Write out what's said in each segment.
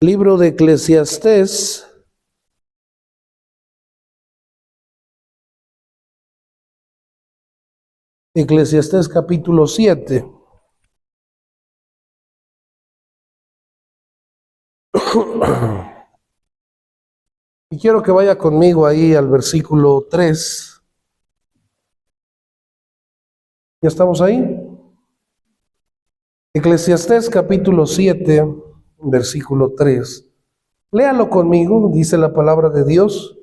Libro de Eclesiastés, Eclesiastés capítulo 7. Y quiero que vaya conmigo ahí al versículo 3. ¿Ya estamos ahí? Eclesiastés capítulo 7, versículo 3. Léalo conmigo, dice la palabra de Dios.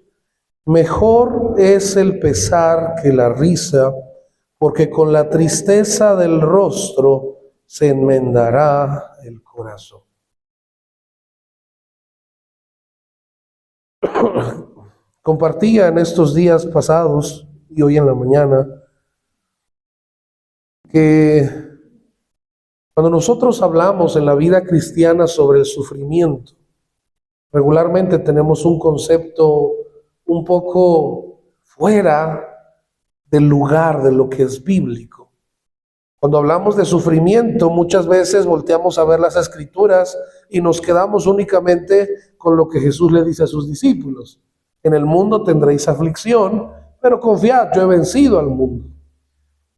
Mejor es el pesar que la risa, porque con la tristeza del rostro se enmendará el corazón. Compartía en estos días pasados y hoy en la mañana que cuando nosotros hablamos en la vida cristiana sobre el sufrimiento, regularmente tenemos un concepto un poco fuera del lugar de lo que es bíblico. Cuando hablamos de sufrimiento, muchas veces volteamos a ver las escrituras y nos quedamos únicamente con lo que Jesús le dice a sus discípulos. En el mundo tendréis aflicción, pero confiad, yo he vencido al mundo.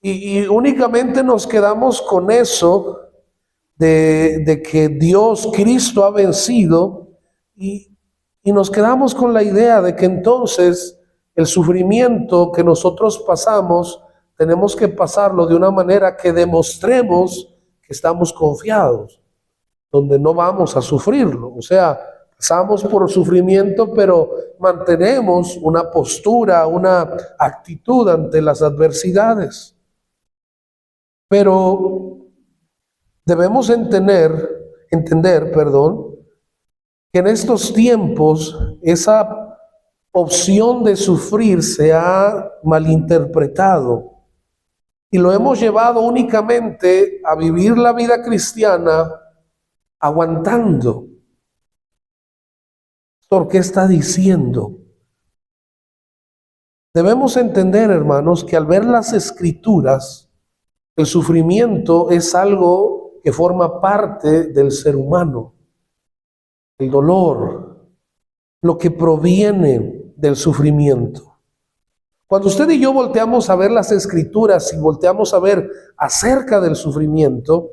Y únicamente nos quedamos con eso de que Dios, Cristo ha vencido y nos quedamos con la idea de que entonces el sufrimiento que nosotros pasamos tenemos que pasarlo de una manera que demostremos que estamos confiados, donde no vamos a sufrirlo. O sea, pasamos por sufrimiento, pero mantenemos una postura, una actitud ante las adversidades. Pero debemos entender, que en estos tiempos esa opción de sufrir se ha malinterpretado y lo hemos llevado únicamente a vivir la vida cristiana aguantando. ¿Por qué está diciendo? Debemos entender, hermanos, que al ver las escrituras, el sufrimiento es algo que forma parte del ser humano. El dolor, lo que proviene del sufrimiento. Cuando usted y yo volteamos a ver las escrituras y volteamos a ver acerca del sufrimiento,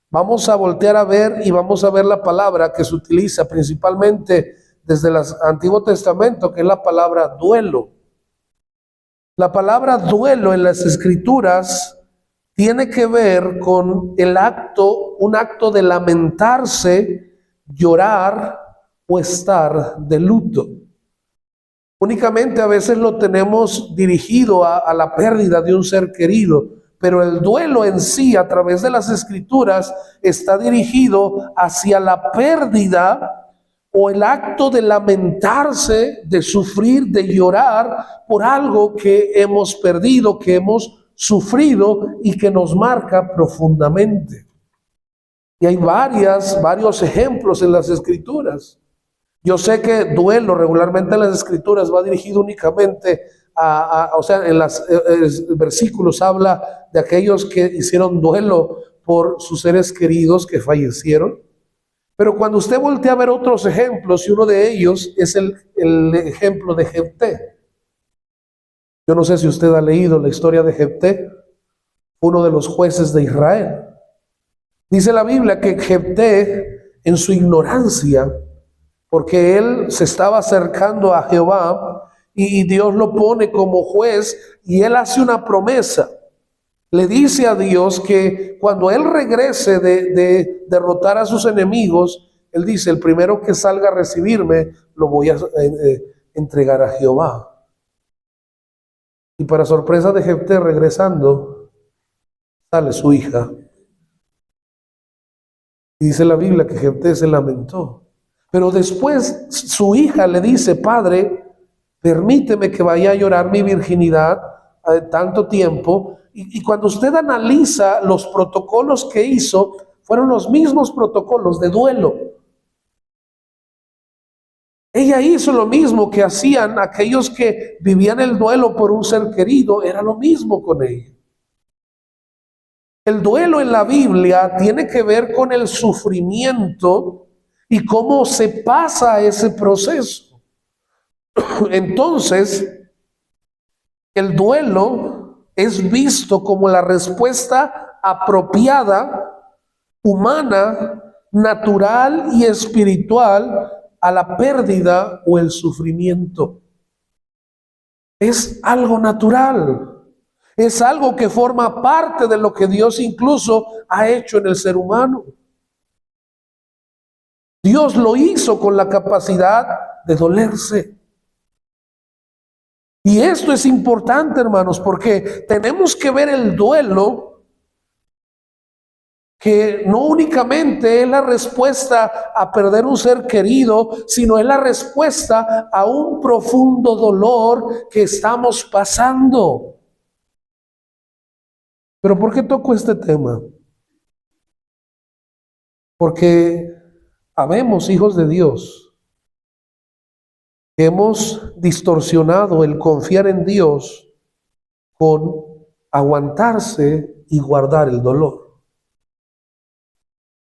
vamos a voltear a ver y vamos a ver la palabra que se utiliza principalmente desde el Antiguo Testamento, que es la palabra duelo. La palabra duelo en las escrituras tiene que ver con el acto, un acto de lamentarse, llorar o estar de luto. Únicamente a veces lo tenemos dirigido a la pérdida de un ser querido, pero el duelo en sí, a través de las escrituras, está dirigido hacia la pérdida o el acto de lamentarse, de sufrir, de llorar por algo que hemos perdido, que hemos sufrido y que nos marca profundamente. Y hay varios ejemplos en las escrituras. Yo sé que duelo regularmente en las escrituras va dirigido únicamente o sea, en los versículos habla de aquellos que hicieron duelo por sus seres queridos que fallecieron. Pero cuando usted voltea a ver otros ejemplos, y uno de ellos es el ejemplo de Jefté. Yo no sé si usted ha leído la historia de Jefté, uno de los jueces de Israel. Dice la Biblia que Jefté, en su ignorancia, porque él se estaba acercando a Jehová y Dios lo pone como juez y él hace una promesa. Le dice a Dios que cuando él regrese de derrotar a sus enemigos, él dice, el primero que salga a recibirme lo voy a entregar a Jehová. Y para sorpresa de Jefté, regresando, sale su hija. Y dice la Biblia que Jefté se lamentó. Pero después su hija le dice, padre, permíteme que vaya a llorar mi virginidad tanto tiempo. Y cuando usted analiza los protocolos que hizo, fueron los mismos protocolos de duelo. Ella hizo lo mismo que hacían aquellos que vivían el duelo por un ser querido, era lo mismo con ella. El duelo en la Biblia tiene que ver con el sufrimiento y cómo se pasa ese proceso. Entonces, el duelo es visto como la respuesta apropiada, humana, natural y espiritual a la pérdida o el sufrimiento. Es algo natural, es algo que forma parte de lo que Dios incluso ha hecho en el ser humano. Dios lo hizo con la capacidad de dolerse. Y esto es importante, hermanos, porque tenemos que ver el duelo que no únicamente es la respuesta a perder un ser querido, sino es la respuesta a un profundo dolor que estamos pasando. ¿Pero por qué toco este tema? Porque habemos hijos de Dios que hemos distorsionado el confiar en Dios con aguantarse y guardar el dolor.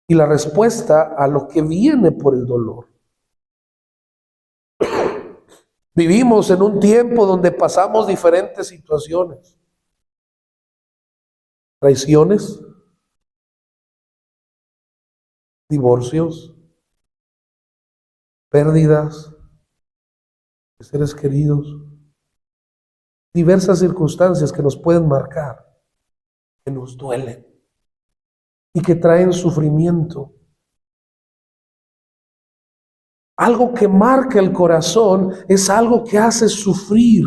Y la respuesta a lo que viene por el dolor. Vivimos en un tiempo donde pasamos diferentes situaciones. Traiciones, divorcios, pérdidas de seres queridos, diversas circunstancias que nos pueden marcar, que nos duelen y que traen sufrimiento. Algo que marca el corazón es algo que hace sufrir.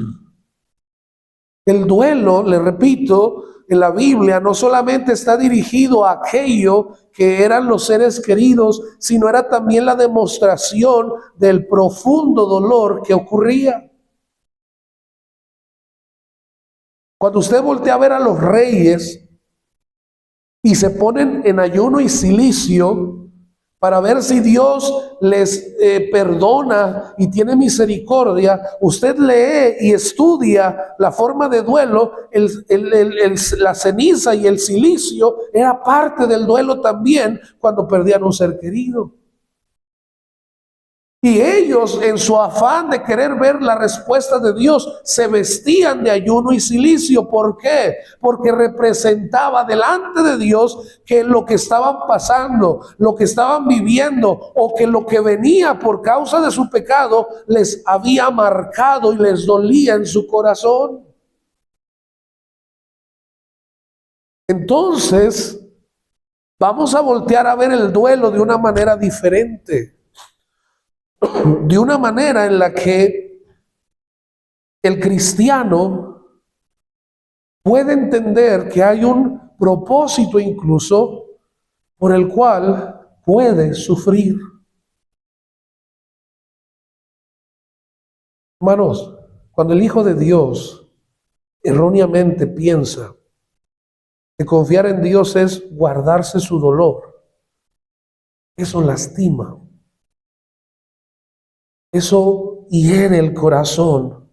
El duelo, le repito, en la Biblia no solamente está dirigido a aquello que eran los seres queridos, sino era también la demostración del profundo dolor que ocurría. Cuando usted voltea a ver a los reyes y se ponen en ayuno y cilicio para ver si Dios les perdona y tiene misericordia, usted lee y estudia la forma de duelo. La ceniza y el cilicio era parte del duelo también cuando perdían un ser querido. Y ellos, en su afán de querer ver la respuesta de Dios, se vestían de ayuno y cilicio. ¿Por qué? Porque representaba delante de Dios que lo que estaban pasando, lo que estaban viviendo, o que lo que venía por causa de su pecado les había marcado y les dolía en su corazón. Entonces, vamos a voltear a ver el duelo de una manera diferente. De una manera en la que el cristiano puede entender que hay un propósito incluso por el cual puede sufrir. Hermanos, cuando el Hijo de Dios erróneamente piensa que confiar en Dios es guardarse su dolor, eso lastima, eso hiere el corazón,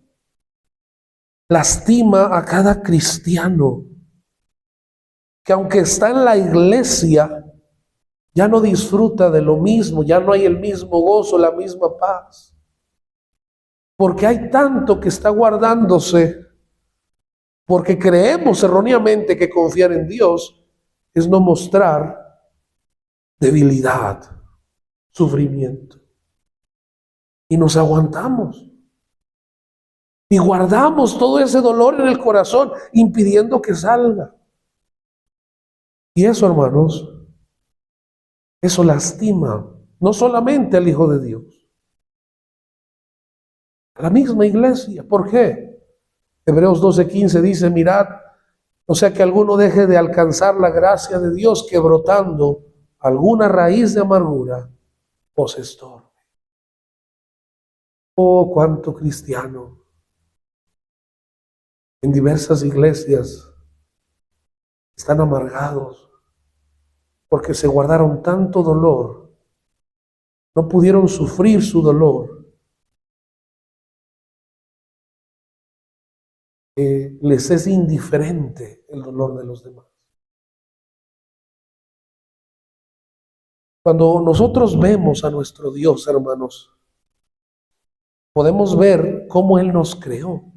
lastima a cada cristiano que aunque está en la iglesia, ya no disfruta de lo mismo, ya no hay el mismo gozo, la misma paz. Porque hay tanto que está guardándose, porque creemos erróneamente que confiar en Dios es no mostrar debilidad, sufrimiento. Y nos aguantamos. Y guardamos todo ese dolor en el corazón, impidiendo que salga. Y eso, hermanos, eso lastima no solamente al Hijo de Dios, a la misma iglesia. ¿Por qué? Hebreos 12:15 dice: mirad, no sea que alguno deje de alcanzar la gracia de Dios, que brotando alguna raíz de amargura os estorbe. Oh, cuánto cristiano en diversas iglesias están amargados porque se guardaron tanto dolor, no pudieron sufrir su dolor, que les es indiferente el dolor de los demás. Cuando nosotros vemos a nuestro Dios, hermanos, podemos ver cómo Él nos creó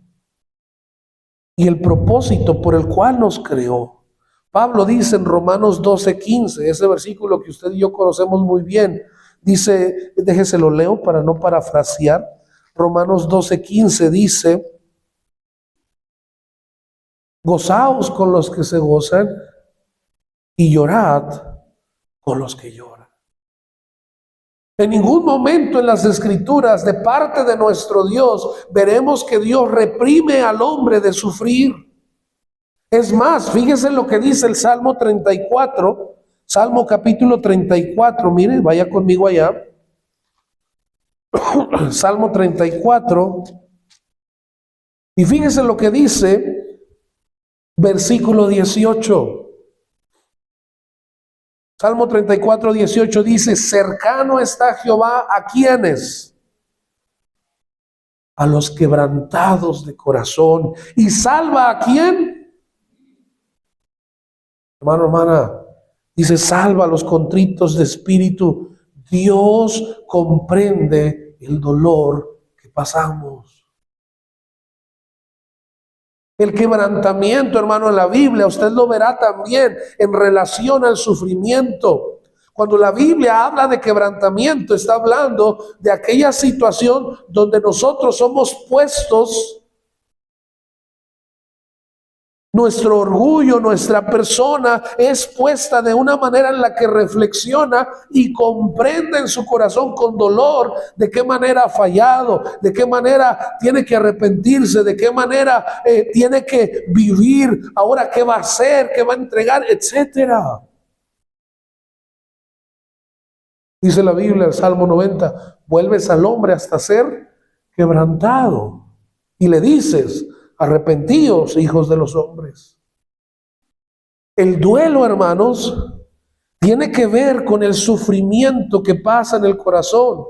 y el propósito por el cual nos creó. Pablo dice en Romanos 12:15, ese versículo que usted y yo conocemos muy bien, dice, déjese lo leo para no parafrasear. Romanos 12:15 dice: gozaos con los que se gozan y llorad con los que lloran. En ningún momento en las Escrituras, de parte de nuestro Dios, veremos que Dios reprime al hombre de sufrir. Es más, fíjese lo que dice el Salmo 34, Salmo capítulo 34, mire, vaya conmigo allá. Salmo 34, y fíjese lo que dice, versículo 18. Salmo 34, 18 dice: cercano está Jehová ¿a quiénes? A los quebrantados de corazón. ¿Y salva a quién? Hermano, hermana, dice: salva a los contritos de espíritu. Dios comprende el dolor que pasamos. El quebrantamiento, hermano, en la Biblia, usted lo verá también en relación al sufrimiento. Cuando la Biblia habla de quebrantamiento, está hablando de aquella situación donde nosotros somos puestos, nuestro orgullo, nuestra persona es puesta de una manera en la que reflexiona y comprende en su corazón con dolor de qué manera ha fallado, de qué manera tiene que arrepentirse, de qué manera tiene que vivir, ahora qué va a hacer, qué va a entregar, etcétera. Dice la Biblia, el Salmo 90, vuelves al hombre hasta ser quebrantado y le dices: arrepentíos, hijos de los hombres. El duelo, hermanos, tiene que ver con el sufrimiento que pasa en el corazón.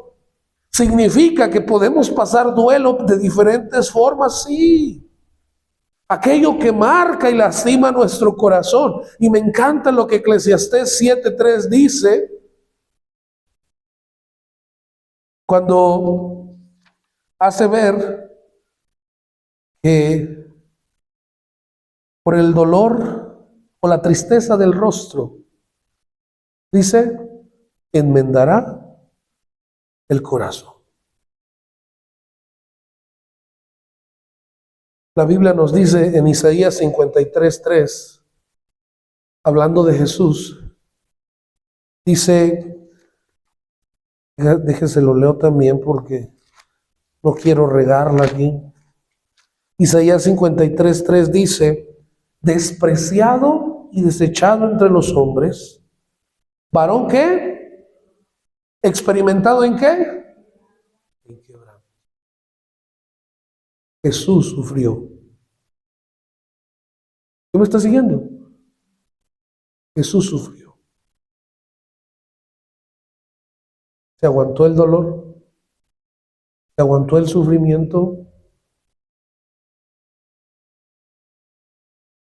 ¿Significa que podemos pasar duelo de diferentes formas? Sí. Aquello que marca y lastima nuestro corazón. Y me encanta lo que Eclesiastés 7:3 dice, cuando hace ver que por el dolor o la tristeza del rostro, dice, enmendará el corazón. La Biblia nos dice en Isaías 53:3, hablando de Jesús, dice, déjese lo leo también porque no quiero regarla aquí. Isaías 53:3 dice: despreciado y desechado entre los hombres, varón ¿qué? ¿Experimentado en qué? En quebranto. Jesús sufrió. ¿Tú me estás siguiendo? Jesús sufrió. Se aguantó el dolor, se aguantó el sufrimiento.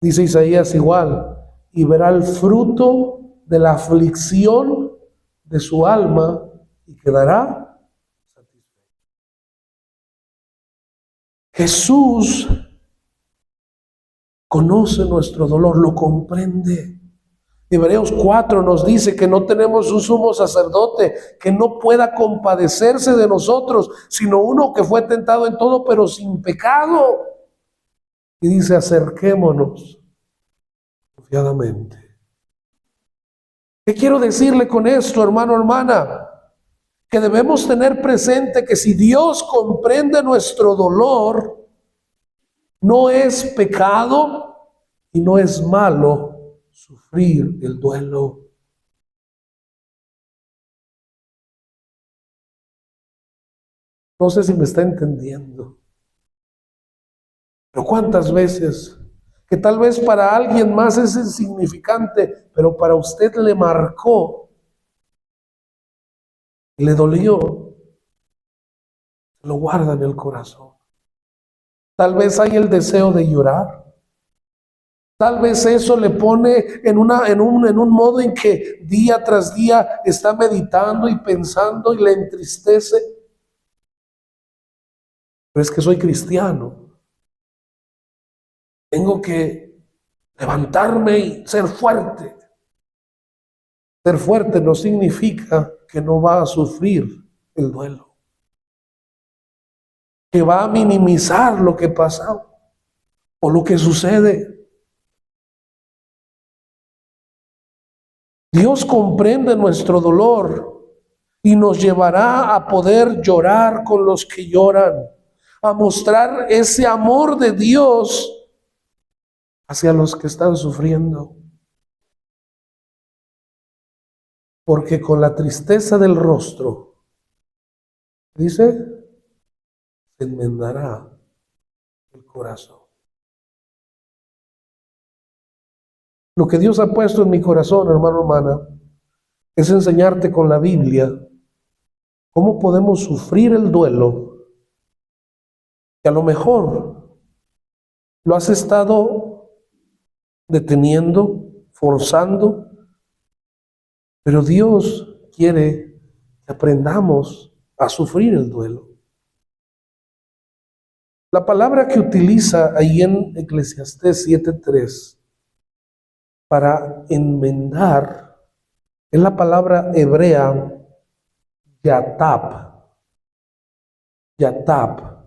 Dice Isaías igual, y verá el fruto de la aflicción de su alma y quedará satisfecho. Jesús conoce nuestro dolor, lo comprende. Hebreos 4 nos dice que no tenemos un sumo sacerdote que no pueda compadecerse de nosotros, sino uno que fue tentado en todo, pero sin pecado. Y dice: acerquémonos confiadamente. ¿Qué quiero decirle con esto, hermano, hermana? Que debemos tener presente que si Dios comprende nuestro dolor, no es pecado y no es malo sufrir el duelo. No sé si me está entendiendo, pero cuántas veces que tal vez para alguien más es insignificante, pero para usted le marcó, le dolió, lo guarda en el corazón. Tal vez hay el deseo de llorar, Tal vez eso le pone en un modo en que día tras día está meditando y pensando y le entristece. Pero es que soy cristiano. Tengo que levantarme y ser fuerte. Ser fuerte no significa que no va a sufrir el duelo, que va a minimizar lo que pasa o lo que sucede. Dios comprende nuestro dolor y nos llevará a poder llorar con los que lloran, a mostrar ese amor de Dios hacia los que están sufriendo. Porque con la tristeza del rostro, dice, se enmendará el corazón. Lo que Dios ha puesto en mi corazón, hermano, hermana, es enseñarte con la Biblia cómo podemos sufrir el duelo, que a lo mejor lo has estado deteniendo, forzando, pero Dios quiere que aprendamos a sufrir el duelo. La palabra que utiliza ahí en Eclesiastés 7:3 para enmendar es la palabra hebrea yatab. Yatab.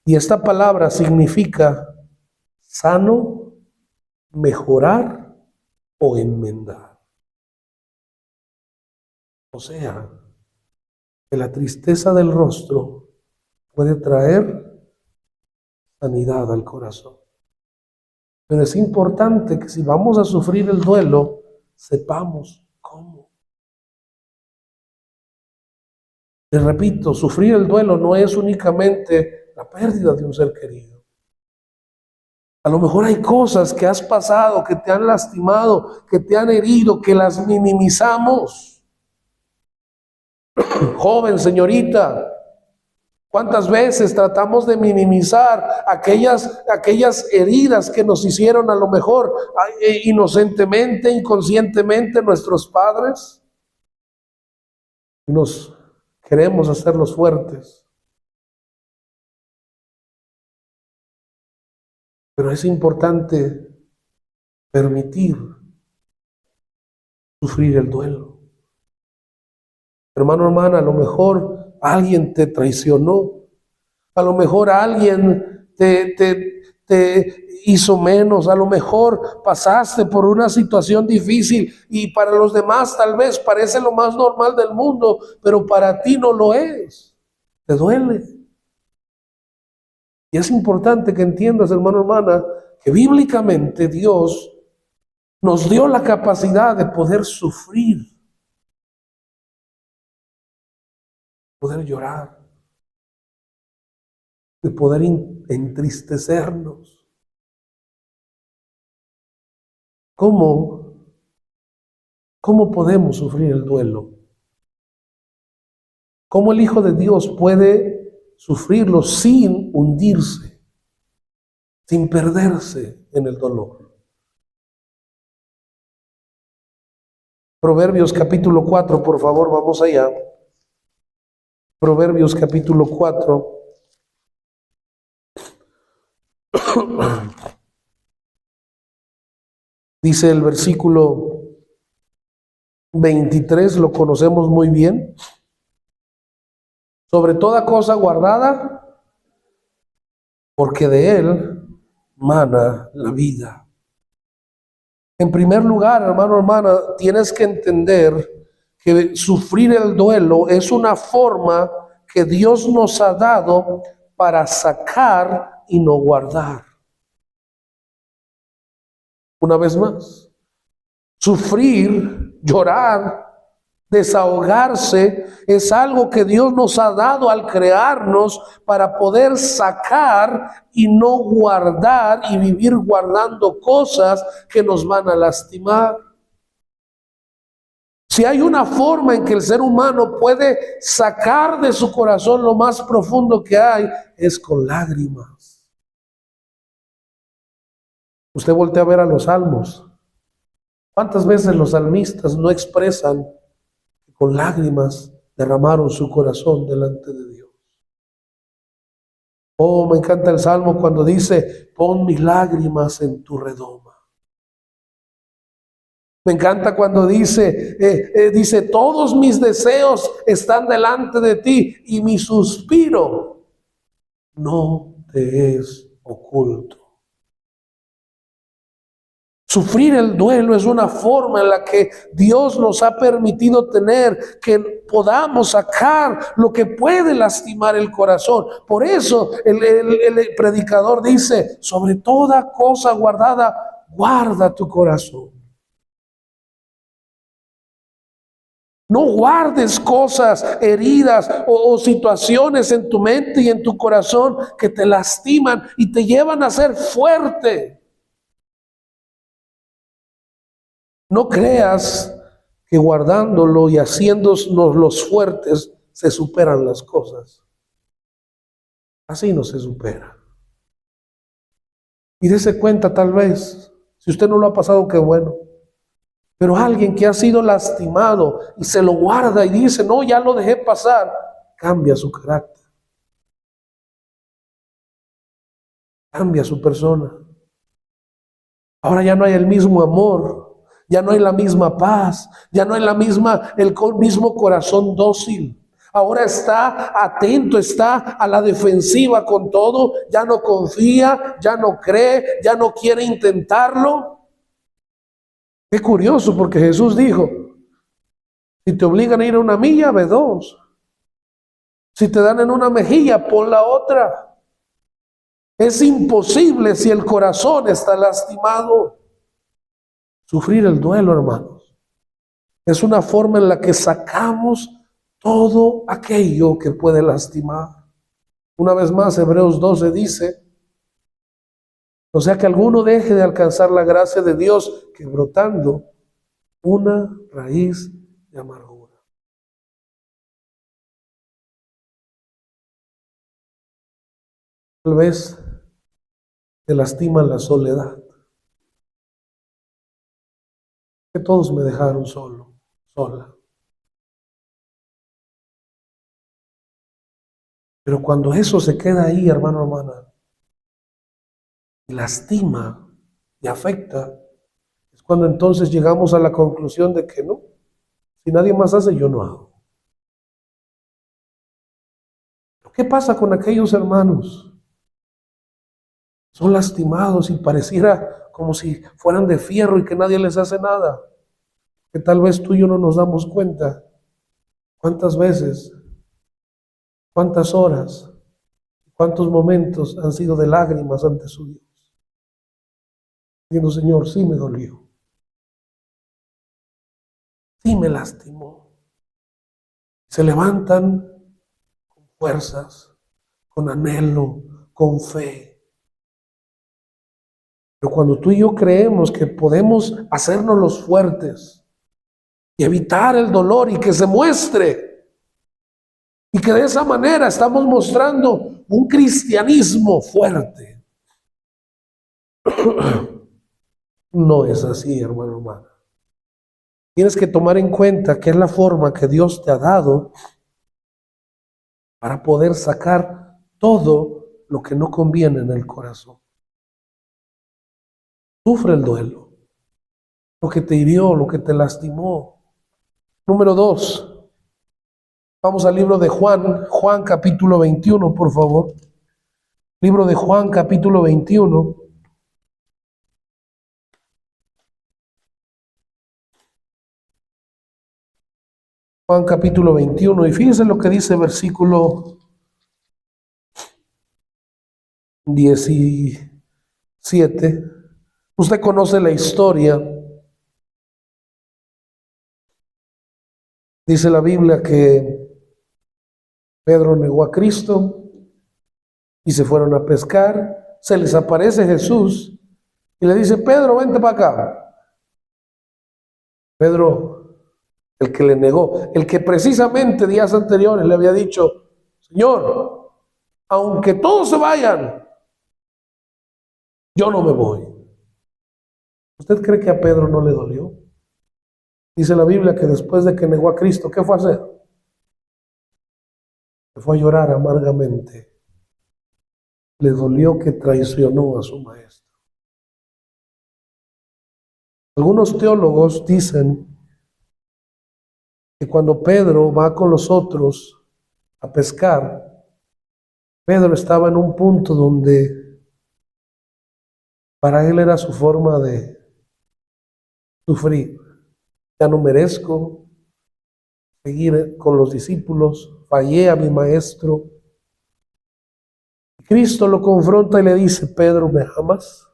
Y esta palabra significa sano, mejorar o enmendar. O sea, que la tristeza del rostro puede traer sanidad al corazón. Pero es importante que si vamos a sufrir el duelo, sepamos cómo. Les repito, sufrir el duelo no es únicamente la pérdida de un ser querido. A lo mejor hay cosas que has pasado, que te han lastimado, que te han herido, que las minimizamos. Joven, señorita, ¿cuántas veces tratamos de minimizar aquellas heridas que nos hicieron a lo mejor inocentemente, inconscientemente nuestros padres? Nos queremos hacerlos fuertes. Pero es importante permitir sufrir el duelo. Hermano, hermana, a lo mejor alguien te traicionó. A lo mejor alguien te hizo menos. A lo mejor pasaste por una situación difícil y para los demás tal vez parece lo más normal del mundo, pero para ti no lo es. Te duele. Y es importante que entiendas, hermano, hermana, que bíblicamente Dios nos dio la capacidad de poder sufrir, poder llorar, de poder entristecernos. ¿Cómo podemos sufrir el duelo? ¿Cómo el Hijo de Dios puede sufrirlo sin hundirse, sin perderse en el dolor? Proverbios capítulo 4, por favor, vamos allá. Proverbios capítulo 4. Dice el versículo 23, lo conocemos muy bien. Sobre toda cosa guardada, porque de él mana la vida. En primer lugar, hermano, hermana, tienes que entender que sufrir el duelo es una forma que Dios nos ha dado para sacar y no guardar. Una vez más, sufrir, llorar, desahogarse es algo que Dios nos ha dado al crearnos para poder sacar y no guardar y vivir guardando cosas que nos van a lastimar. Si hay una forma en que el ser humano puede sacar de su corazón lo más profundo que hay, es con lágrimas. Usted voltea a ver a los salmos. ¿Cuántas veces los salmistas no expresan que con lágrimas derramaron su corazón delante de Dios? Oh, me encanta el salmo cuando dice, pon mis lágrimas en tu redoma. Me encanta cuando dice, todos mis deseos están delante de ti y mi suspiro no te es oculto. Sufrir el duelo es una forma en la que Dios nos ha permitido tener que podamos sacar lo que puede lastimar el corazón. Por eso el predicador dice, sobre toda cosa guardada, guarda tu corazón. No guardes cosas, heridas o situaciones en tu mente y en tu corazón que te lastiman y te llevan a ser fuerte. No creas que guardándolo y haciéndonos los fuertes se superan las cosas. Así no se supera. Y dése cuenta tal vez, si usted no lo ha pasado, qué bueno. Pero alguien que ha sido lastimado y se lo guarda y dice, no, ya lo dejé pasar, cambia su carácter. Cambia su persona. Ahora ya no hay el mismo amor, ya no hay la misma paz, ya no hay el mismo corazón dócil. Ahora está atento, está a la defensiva con todo, ya no confía, ya no cree, ya no quiere intentarlo. Qué curioso, porque Jesús dijo, si te obligan a ir a una milla, ve dos. Si te dan en una mejilla, pon la otra. Es imposible si el corazón está lastimado. Sufrir el duelo, hermanos, es una forma en la que sacamos todo aquello que puede lastimar. Una vez más, Hebreos 12 dice, o sea que alguno deje de alcanzar la gracia de Dios, que brotando una raíz de amargura. Tal vez te lastima la soledad. Que todos me dejaron solo, sola. Pero cuando eso se queda ahí, hermano, hermana, y lastima y afecta, es cuando entonces llegamos a la conclusión de que no, si nadie más hace, yo no hago. ¿Qué pasa con aquellos hermanos? Son lastimados y pareciera como si fueran de fierro y que nadie les hace nada. Que tal vez tú y yo no nos damos cuenta cuántas veces, cuántas horas, cuántos momentos han sido de lágrimas ante su Dios. Diciendo, Señor, sí me dolió. Sí me lastimó. Se levantan con fuerzas, con anhelo, con fe. Pero cuando tú y yo creemos que podemos hacernos los fuertes y evitar el dolor y que se muestre, y que de esa manera estamos mostrando un cristianismo fuerte, no es así, hermano, hermana. Tienes que tomar en cuenta que es la forma que Dios te ha dado para poder sacar todo lo que no conviene en el corazón. Sufre el duelo, lo que te hirió, lo que te lastimó. Número 2, vamos al libro de Juan capítulo 21, por favor. Libro de Juan capítulo 21. Juan capítulo 21, y fíjense lo que dice versículo 17. Usted conoce la historia. Dice la Biblia que Pedro negó a Cristo y se fueron a pescar. Se les aparece Jesús y le dice, Pedro, vente para acá. Pedro, el que le negó, el que precisamente días anteriores le había dicho, Señor, aunque todos se vayan, yo no me voy. ¿Usted cree que a Pedro no le dolió? Dice la Biblia que después de que negó a Cristo, ¿qué fue a hacer? Se fue a llorar amargamente. Le dolió que traicionó a su maestro. Algunos teólogos dicen que cuando Pedro va con los otros a pescar, Pedro estaba en un punto donde para él era su forma de sufrir. Ya no merezco seguir con los discípulos, fallé a mi maestro. Cristo lo confronta y le dice: Pedro, ¿me amas?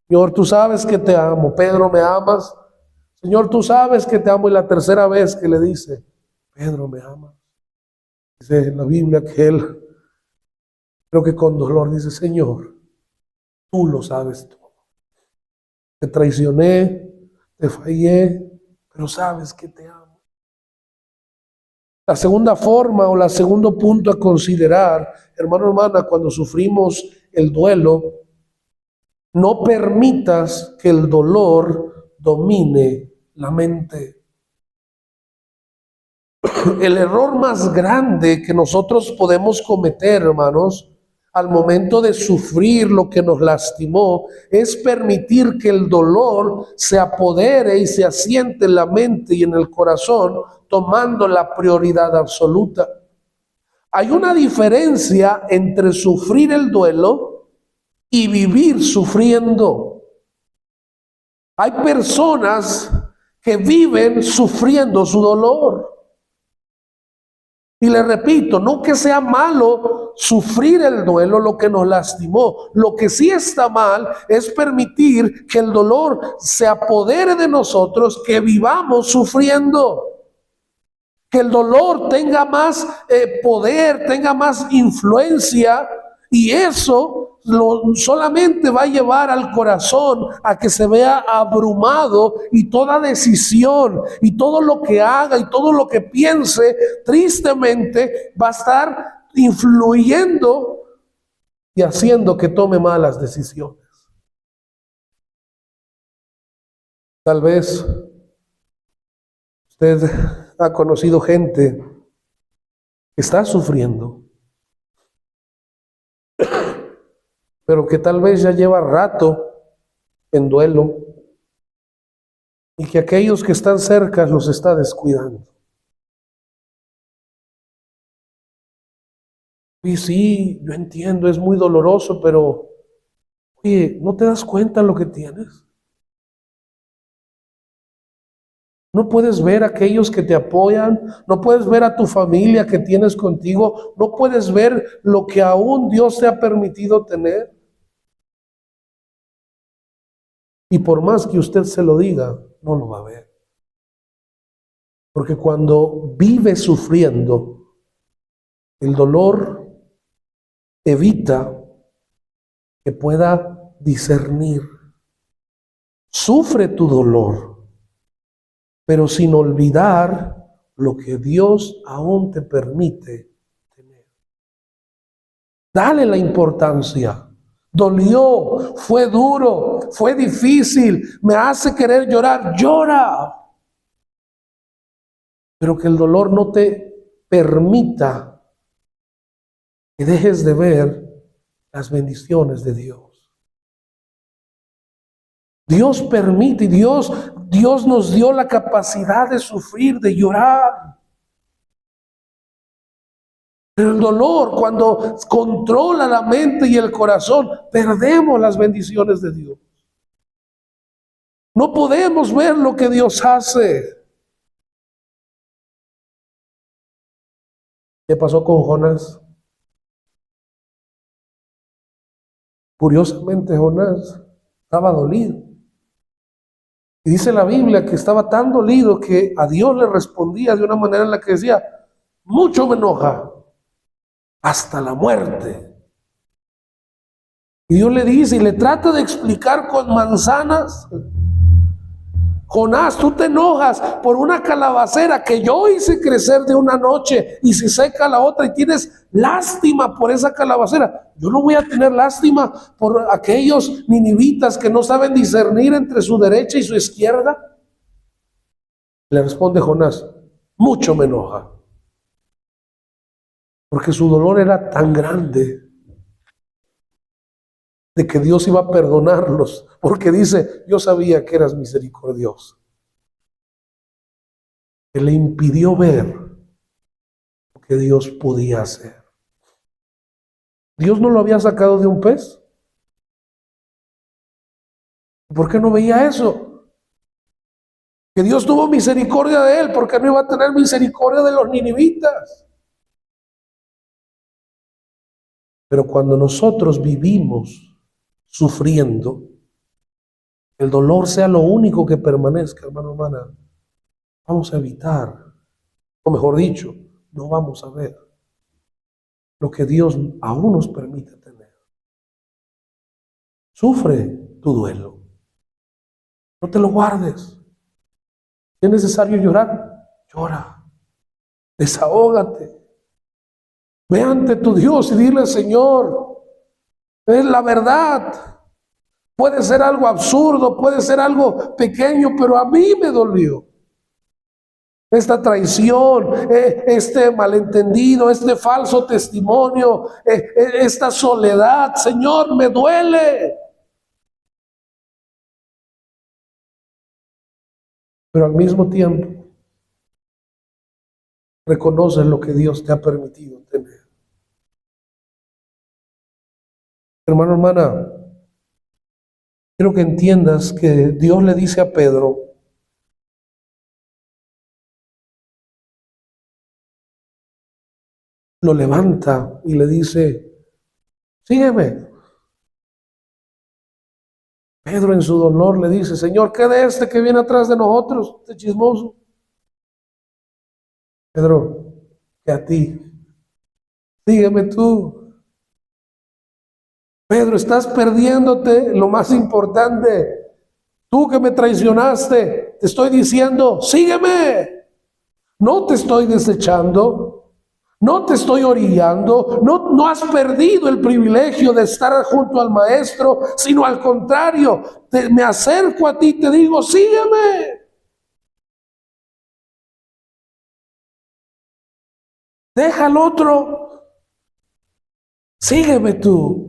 Señor, tú sabes que te amo. Pedro, ¿me amas? Señor, tú sabes que te amo. Y la tercera vez que le dice: Pedro, ¿me amas? Dice en la Biblia que él, creo que con dolor, dice: Señor, tú lo sabes todo. Te traicioné, te fallé, pero sabes que te amo. La segunda forma o el segundo punto a considerar, hermano, hermana, cuando sufrimos el duelo, no permitas que el dolor domine la mente. El error más grande que nosotros podemos cometer, hermanos, al momento de sufrir lo que nos lastimó, es permitir que el dolor se apodere y se asiente en la mente y en el corazón, tomando la prioridad absoluta. Hay una diferencia entre sufrir el duelo y vivir sufriendo. Hay personas que viven sufriendo su dolor. Y le repito, no que sea malo sufrir el duelo, lo que nos lastimó. Lo que sí está mal es permitir que el dolor se apodere de nosotros, que vivamos sufriendo. Que el dolor tenga más poder, tenga más influencia, y eso solamente va a llevar al corazón a que se vea abrumado, y toda decisión y todo lo que haga y todo lo que piense tristemente va a estar influyendo y haciendo que tome malas decisiones. Tal vez usted ha conocido gente que está sufriendo, pero que tal vez ya lleva rato en duelo, y que aquellos que están cerca los está descuidando. Y sí, yo entiendo, es muy doloroso, pero oye, ¿no te das cuenta lo que tienes? No puedes ver a aquellos que te apoyan, no puedes ver a tu familia que tienes contigo, no puedes ver lo que aún Dios te ha permitido tener. Y por más que usted se lo diga, no lo va a ver. Porque cuando vive sufriendo, el dolor evita que pueda discernir. Sufre tu dolor, pero sin olvidar lo que Dios aún te permite tener. Dale la importancia. Dolió, fue duro, fue difícil, me hace querer llorar. Llora. Pero que el dolor no te permita que dejes de ver las bendiciones de Dios. Dios permite, y Dios nos dio la capacidad de sufrir, de llorar. Pero el dolor, cuando controla la mente y el corazón, perdemos las bendiciones de Dios. No podemos ver lo que Dios hace. ¿Qué pasó con Jonás? Curiosamente, Jonás estaba dolido. Y dice la Biblia que estaba tan dolido que a Dios le respondía de una manera en la que decía: mucho me enoja, hasta la muerte. Y Dios le dice y le trata de explicar con manzanas Jonás, tú te enojas por una calabacera que yo hice crecer de una noche y se seca la otra y tienes lástima por esa calabacera. Yo no voy a tener lástima por aquellos ninivitas que no saben discernir entre su derecha y su izquierda. Le responde Jonás, mucho me enoja, porque su dolor era tan grande de que Dios iba a perdonarlos, porque dice, yo sabía que eras misericordioso, que le impidió ver lo que Dios podía hacer. Dios no lo había sacado de un pez. ¿Por qué no veía eso? Que Dios tuvo misericordia de él, porque no iba a tener misericordia de los ninivitas. Pero cuando nosotros vivimos sufriendo, el dolor sea lo único que permanezca, hermano, hermana, vamos a evitar, o mejor dicho, no vamos a ver lo que Dios aún nos permite tener. Sufre tu duelo, no te lo guardes. Si es necesario llorar, llora, desahógate, ve ante tu Dios y dile, Señor, es la verdad. Puede ser algo absurdo, puede ser algo pequeño, pero a mí me dolió. Esta traición, este malentendido, este falso testimonio, esta soledad, Señor, me duele. Pero al mismo tiempo, reconoces lo que Dios te ha permitido tener. Hermano, hermana, quiero que entiendas que Dios le dice a Pedro, lo levanta y le dice, sígueme. Pedro en su dolor le dice, Señor, ¿qué de este que viene atrás de nosotros, este chismoso? Pedro, que a ti, sígueme tú. Pedro, estás perdiéndote lo más importante. Tú que me traicionaste, te estoy diciendo, sígueme. No te estoy desechando, no te estoy orillando, no has perdido el privilegio de estar junto al Maestro, sino al contrario, me acerco a ti y te digo, sígueme. Deja al otro, sígueme tú.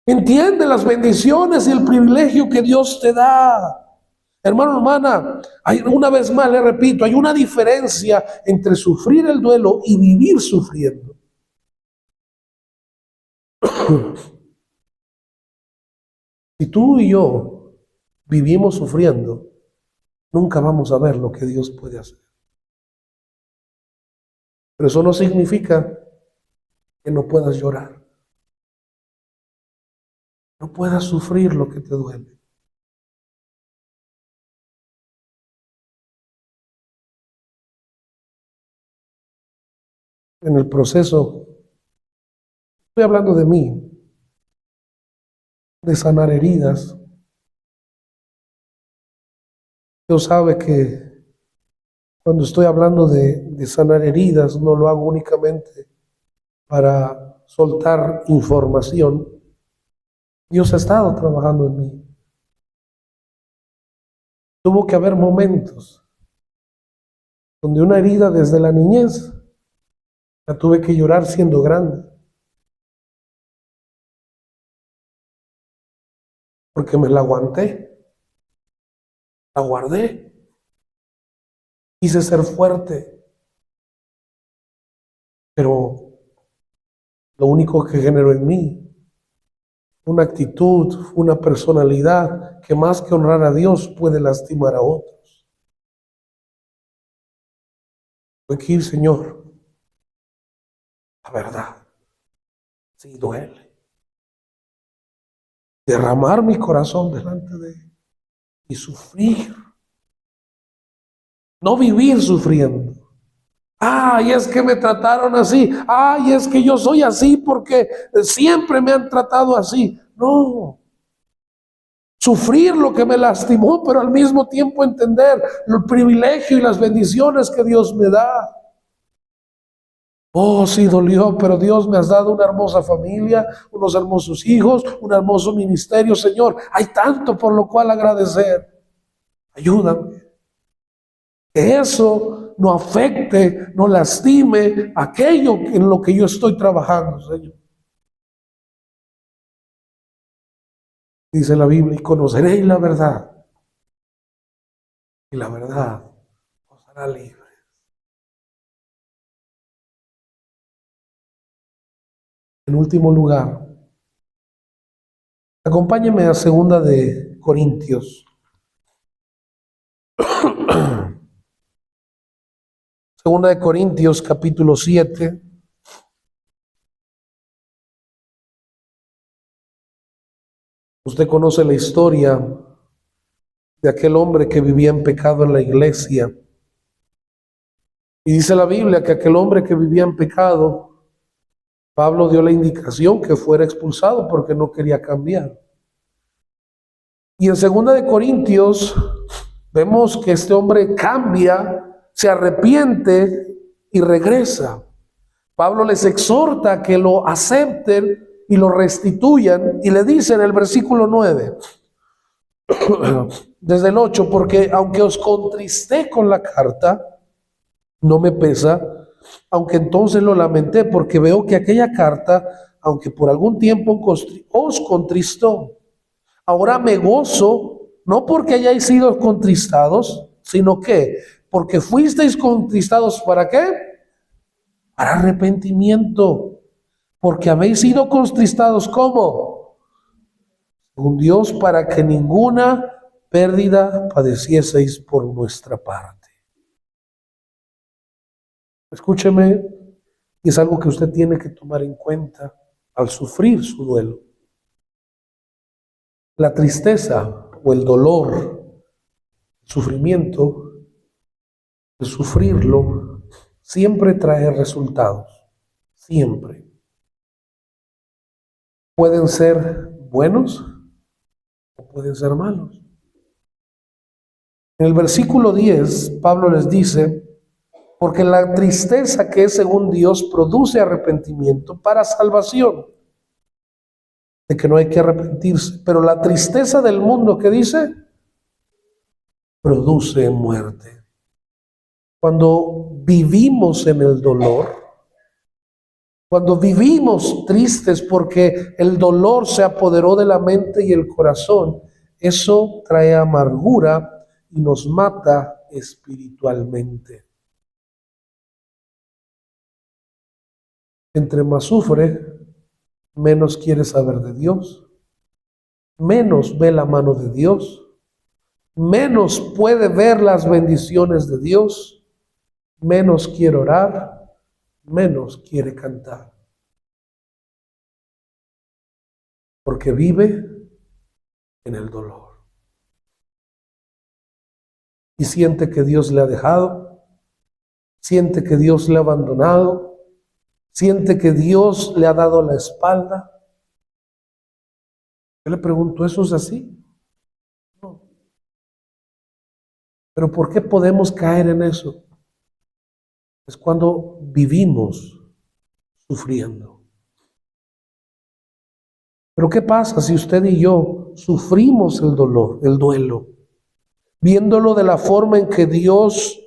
Entiende las bendiciones y el privilegio que Dios te da. Hermano, hermana, una vez más le repito, hay una diferencia entre sufrir el duelo y vivir sufriendo. Si tú y yo vivimos sufriendo, nunca vamos a ver lo que Dios puede hacer. Pero eso no significa que no puedas llorar, no puedas sufrir lo que te duele. En el proceso, estoy hablando de mí, de sanar heridas. Dios sabe que cuando estoy hablando de sanar heridas, no lo hago únicamente para soltar información. Dios ha estado trabajando en mí. Tuvo que haber momentos donde una herida desde la niñez la tuve que llorar siendo grande, porque me la aguanté, la guardé, quise ser fuerte, pero lo único que generó en mí una actitud, una personalidad que más que honrar a Dios puede lastimar a otros. Tuve que ir, Señor, la verdad, sí duele. Derramar mi corazón delante de Él y sufrir. No vivir sufriendo. Ay, es que me trataron así. Ay, es que yo soy así porque siempre me han tratado así. No. Sufrir lo que me lastimó, pero al mismo tiempo entender el privilegio y las bendiciones que Dios me da. Oh, sí dolió, pero Dios me has dado una hermosa familia, unos hermosos hijos, un hermoso ministerio, Señor. Hay tanto por lo cual agradecer. Ayúdame. Que eso no afecte, no lastime aquello en lo que yo estoy trabajando, Señor. Dice la Biblia, y conoceréis la verdad, y la verdad os hará libre. En último lugar, acompáñeme a segunda de Corintios. Segunda de Corintios, capítulo 7. Usted conoce la historia de aquel hombre que vivía en pecado en la iglesia. Y dice la Biblia que aquel hombre que vivía en pecado, Pablo dio la indicación que fuera expulsado porque no quería cambiar. Y en segunda de Corintios vemos que este hombre cambia, se arrepiente y regresa. Pablo les exhorta a que lo acepten y lo restituyan, y le dice en el versículo 9, desde el 8, porque aunque os contristé con la carta, no me pesa, aunque entonces lo lamenté, porque veo que aquella carta, aunque por algún tiempo os contristó, ahora me gozo, no porque hayáis sido contristados, sino que porque fuisteis contristados, ¿para qué? Para arrepentimiento, porque habéis sido contristados, ¿cómo? Según Dios, para que ninguna pérdida padecieseis por nuestra parte. Escúcheme, y es algo que usted tiene que tomar en cuenta al sufrir su duelo. La tristeza o el dolor, el sufrimiento, el sufrirlo, siempre trae resultados. Siempre. Pueden ser buenos o pueden ser malos. En el versículo 10, Pablo les dice, porque la tristeza que es según Dios produce arrepentimiento para salvación, de que no hay que arrepentirse, pero la tristeza del mundo, ¿qué dice? Produce muerte. Cuando vivimos en el dolor, cuando vivimos tristes porque el dolor se apoderó de la mente y el corazón, eso trae amargura y nos mata espiritualmente. Entre más sufre, menos quiere saber de Dios, menos ve la mano de Dios, menos puede ver las bendiciones de Dios, menos quiere orar, menos quiere cantar. Porque vive en el dolor. Y siente que Dios le ha dejado, siente que Dios le ha abandonado, siente que Dios le ha dado la espalda. Yo le pregunto, ¿eso es así? No. Pero ¿por qué podemos caer en eso? Es cuando vivimos sufriendo. Pero ¿qué pasa si usted y yo sufrimos el dolor, el duelo, viéndolo de la forma en que Dios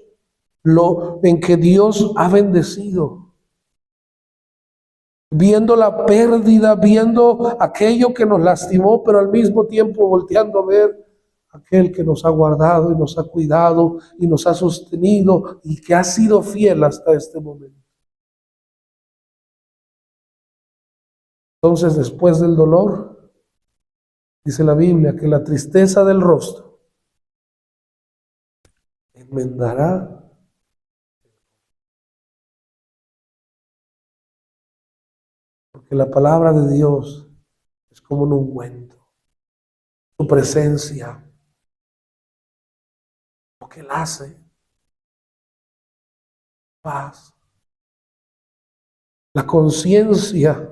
ha bendecido? Viendo la pérdida, viendo aquello que nos lastimó, pero al mismo tiempo volteando a ver aquel que nos ha guardado y nos ha cuidado y nos ha sostenido y que ha sido fiel hasta este momento. Entonces, después del dolor, dice la Biblia que la tristeza del rostro enmendará. Porque la palabra de Dios es como un ungüento. Su presencia, lo que Él hace, paz. La conciencia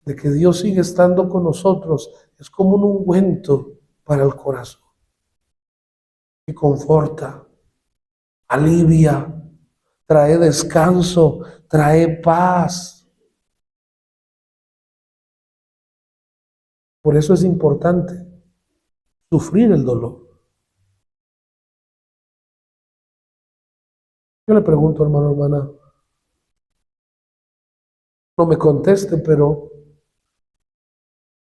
de que Dios sigue estando con nosotros es como un ungüento para el corazón, que conforta, alivia, trae descanso, trae paz. Por eso es importante sufrir el dolor. Yo le pregunto, hermano, hermana, no me conteste, pero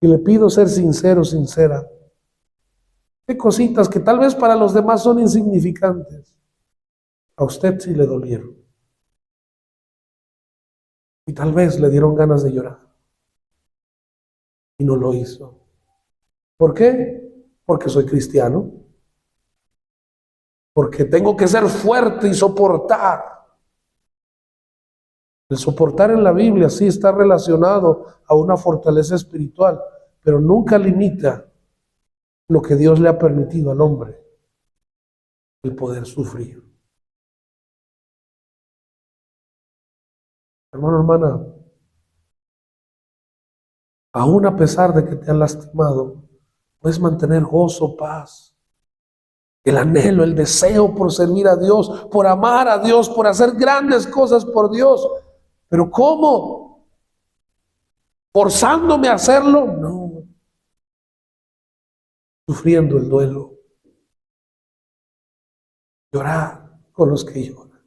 y le pido ser sincero, sincera. ¿Qué cositas que tal vez para los demás son insignificantes, a usted sí le dolieron? Y tal vez le dieron ganas de llorar y no lo hizo. ¿Por qué? Porque soy cristiano. Porque tengo que ser fuerte y soportar. El soportar en la Biblia sí está relacionado a una fortaleza espiritual, pero nunca limita lo que Dios le ha permitido al hombre, el poder sufrir. Hermano, hermana, aún a pesar de que te han lastimado, puedes mantener gozo, paz, el anhelo, el deseo por servir a Dios, por amar a Dios, por hacer grandes cosas por Dios. ¿Pero cómo? ¿Forzándome a hacerlo? No. Sufriendo el duelo. Llorar con los que lloran.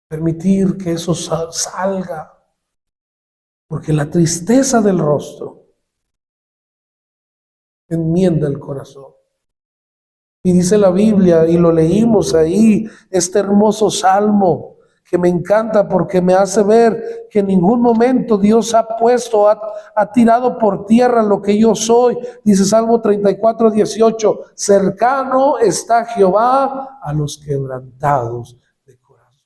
Permitir que eso salga. Porque la tristeza del rostro enmienda el corazón. Y dice la Biblia, y lo leímos ahí, este hermoso salmo que me encanta porque me hace ver que en ningún momento Dios ha puesto, ha tirado por tierra lo que yo soy. Dice Salmo 34:18, cercano está Jehová a los quebrantados de corazón.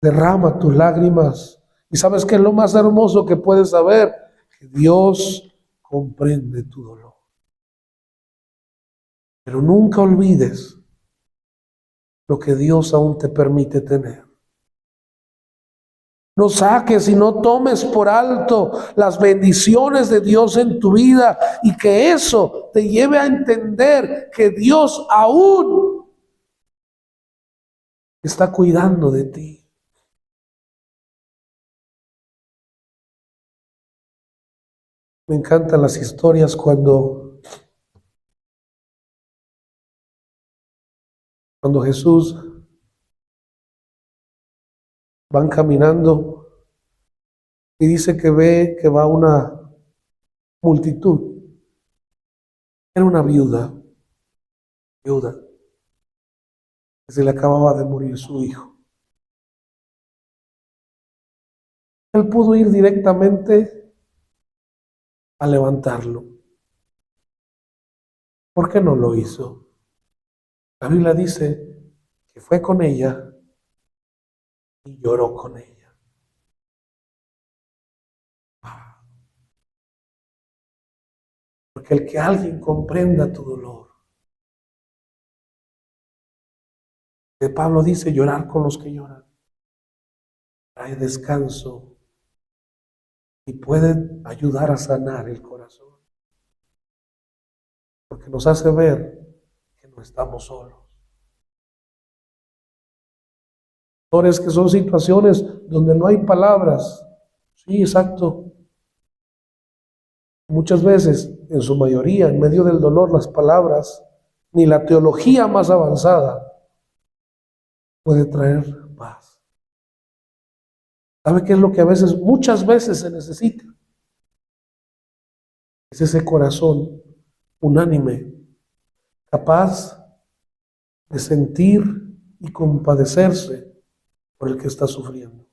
Derrama tus lágrimas. ¿Y sabes qué es lo más hermoso que puedes saber? Que Dios comprende tu dolor. Pero nunca olvides lo que Dios aún te permite tener. No saques y no tomes por alto las bendiciones de Dios en tu vida y que eso te lleve a entender que Dios aún está cuidando de ti. Me encantan las historias cuando Jesús van caminando y dice que ve que va una multitud. Era una viuda, que se le acababa de morir su hijo. Él pudo ir directamente a levantarlo. ¿Por qué no lo hizo? La Biblia dice que fue con ella y lloró con ella. Porque el que alguien comprenda tu dolor. Que Pablo dice llorar con los que lloran. Trae descanso y puede ayudar a sanar el corazón. Porque nos hace ver que no estamos solos. Es que son situaciones donde no hay palabras. Sí, exacto. Muchas veces, en su mayoría, en medio del dolor, las palabras, ni la teología más avanzada puede traer paz. ¿Sabe qué es lo que a veces, muchas veces se necesita? Es ese corazón unánime, capaz de sentir y compadecerse por el que está sufriendo.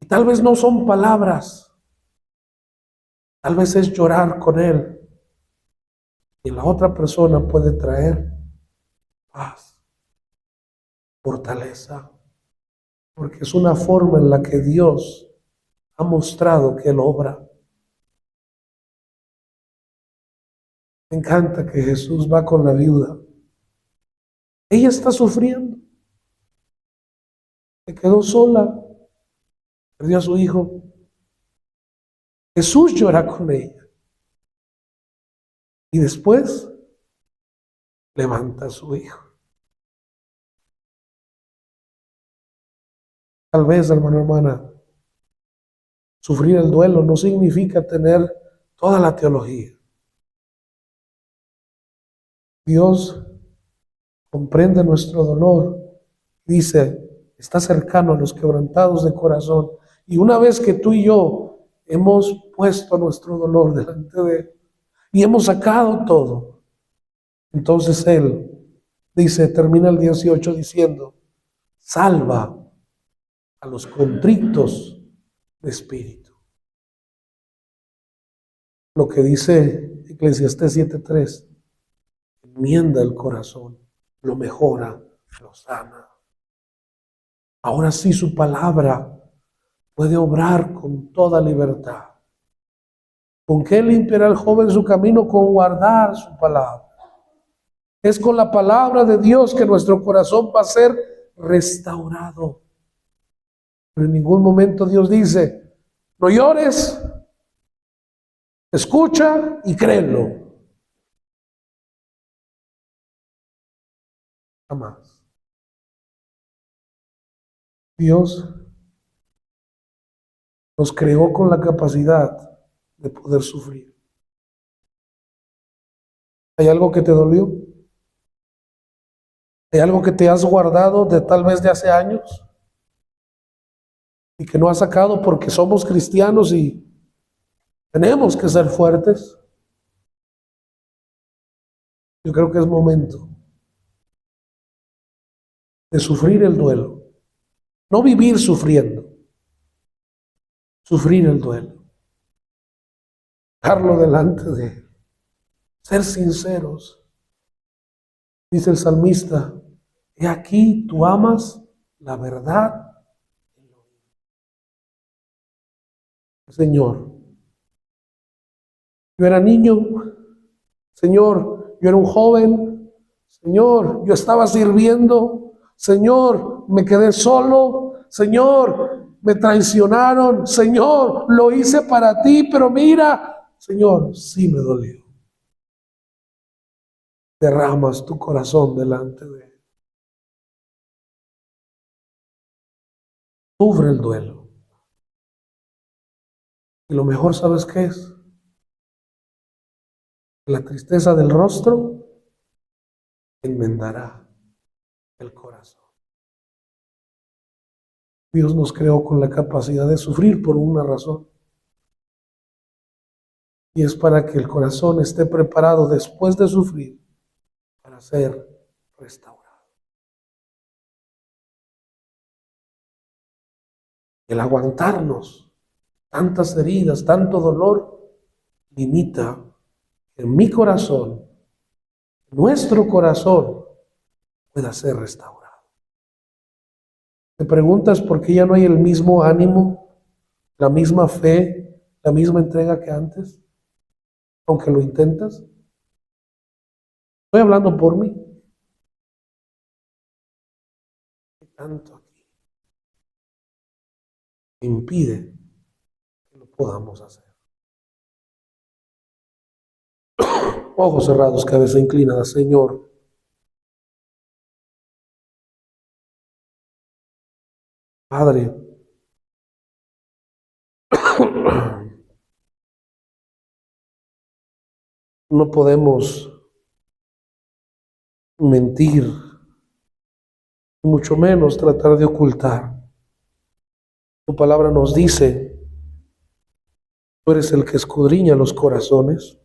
Y tal vez no son palabras, tal vez es llorar con él. Y la otra persona puede traer paz, fortaleza, porque es una forma en la que Dios ha mostrado que Él obra. Me encanta que Jesús va con la viuda. Ella está sufriendo, se quedó sola, perdió a su hijo. Jesús llora con ella. Y después levanta a su hijo. Tal vez, hermano, hermana, sufrir el duelo no significa tener toda la teología. Dios comprende nuestro dolor. Dice, está cercano a los quebrantados de corazón. Y una vez que tú y yo hemos puesto nuestro dolor delante de Él y hemos sacado todo, entonces Él dice, termina el 18 diciendo, salva a los contritos de espíritu. Lo que dice Eclesiastés 7:3, enmienda el corazón, lo mejora, lo sana. Ahora sí su palabra puede obrar con toda libertad. ¿Con qué limpiará el joven su camino? Con guardar su palabra. Es con la palabra de Dios que nuestro corazón va a ser restaurado. Pero en ningún momento Dios dice, no llores, escucha y créelo. Jamás. Dios nos creó con la capacidad de poder sufrir. ¿Hay algo que te dolió? ¿Hay algo que te has guardado de tal vez de hace años? Y que no has sacado porque somos cristianos y tenemos que ser fuertes. Yo creo que es momento de sufrir el duelo. No vivir sufriendo. Sufrir el duelo. Dejarlo delante de Él. Ser sinceros. Dice el salmista, he aquí tú amas la verdad. Señor, yo era niño. Señor, yo era un joven. Señor, yo estaba sirviendo. Señor, me quedé solo. Señor, me traicionaron. Señor, lo hice para ti, pero mira, Señor, sí me dolió. Derramas tu corazón delante de Él. Sufre el duelo. Y lo mejor, ¿sabes qué es? La tristeza del rostro enmendará el corazón. Dios nos creó con la capacidad de sufrir por una razón. Y es para que el corazón esté preparado después de sufrir para ser restaurado. El aguantarnos tantas heridas, tanto dolor, limita que mi corazón, nuestro corazón, pueda ser restaurado. ¿Te preguntas por qué ya no hay el mismo ánimo, la misma fe, la misma entrega que antes? Aunque lo intentas. Estoy hablando por mí. Tanto aquí impide que lo podamos hacer. Ojos cerrados, cabeza inclinada, Señor. Padre, no podemos mentir, mucho menos tratar de ocultar. Tu palabra nos dice, tú eres el que escudriña los corazones.